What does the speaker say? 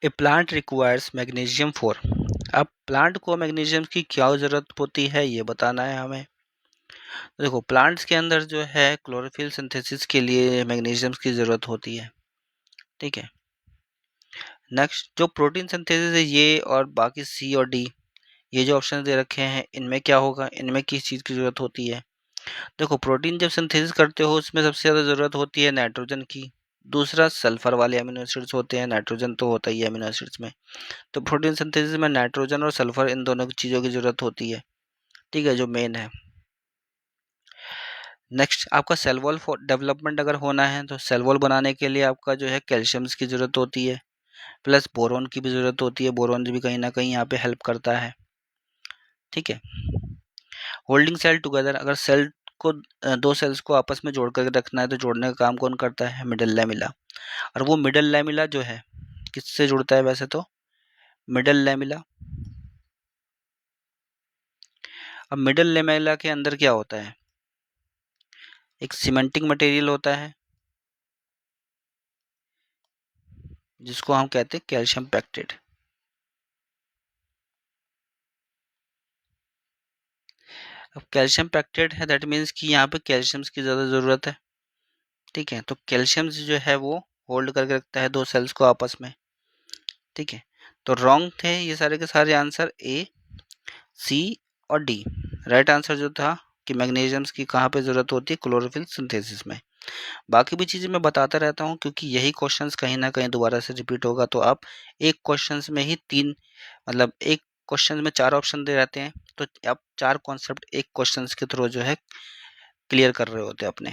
A plant requires magnesium for. अब plant को magnesium की क्या ज़रूरत होती है ये बताना है हमें। देखो प्लांट्स के अंदर जो है क्लोरोफिल सिंथेसिस के लिए मैग्नीशियम की ज़रूरत होती है, ठीक है। नेक्स्ट जो प्रोटीन सिंथेसिस है ये और बाकी सी और डी, ये जो ऑप्शन दे रखे हैं इनमें क्या होगा, इनमें किस चीज़ की ज़रूरत होती है। देखो प्रोटीन जब सिंथेसिस करते हो उसमें सबसे ज़्यादा ज़रूरत होती है नाइट्रोजन की, दूसरा सल्फर वाले अमीनो एसिड्स होते हैं, नाइट्रोजन तो होता ही है अमीनो एसिड्स में। तो प्रोटीन सिंथेसिस में नाइट्रोजन और सल्फर इन दोनों चीज़ों की ज़रूरत होती है, ठीक है, जो मेन है। नेक्स्ट आपका सेल वॉल डेवलपमेंट अगर होना है तो सेल वॉल बनाने के लिए आपका जो है कैल्शियम्स की ज़रूरत होती है, प्लस बोरोन की भी ज़रूरत होती है। बोरोन भी कहीं ना कहीं यहाँ पे हेल्प करता है, ठीक है। होल्डिंग सेल टुगेदर, अगर सेल को दो सेल्स को आपस में जोड़ कर रखना है तो जोड़ने का काम कौन करता है, मिडल लैमिला। और वो मिडल लैमिला जो है किससे जुड़ता है वैसे तो, मिडल लैमिला। अब मिडल लैमिला के अंदर क्या होता है, एक सीमेंटिंग मटेरियल होता है जिसको हम कहते हैं कैल्शियम पैक्टेट। अब कैल्शियम पैक्टेट है दैट मीन्स कि यहाँ पे कैल्शियम की ज़्यादा ज़रूरत है, ठीक है। तो कैल्शियम जो है वो होल्ड करके रखता है दो सेल्स को आपस में, ठीक है। तो रॉन्ग थे ये सारे के सारे आंसर, ए, सी और डी। राइट आंसर जो था कि मैग्नीशियम्स की कहाँ पे ज़रूरत होती है, क्लोरोफिल सिंथेसिस में। बाकी भी चीज़ें मैं बताता रहता हूँ क्योंकि यही क्वेश्चंस कहीं ना कहीं दोबारा से रिपीट होगा। तो आप एक क्वेश्चंस में ही तीन, मतलब एक क्वेश्चन में चार ऑप्शन दे रहते हैं, तो आप चार कॉन्सेप्ट एक क्वेश्चंस के थ्रू जो है क्लियर कर रहे होते हैं अपने।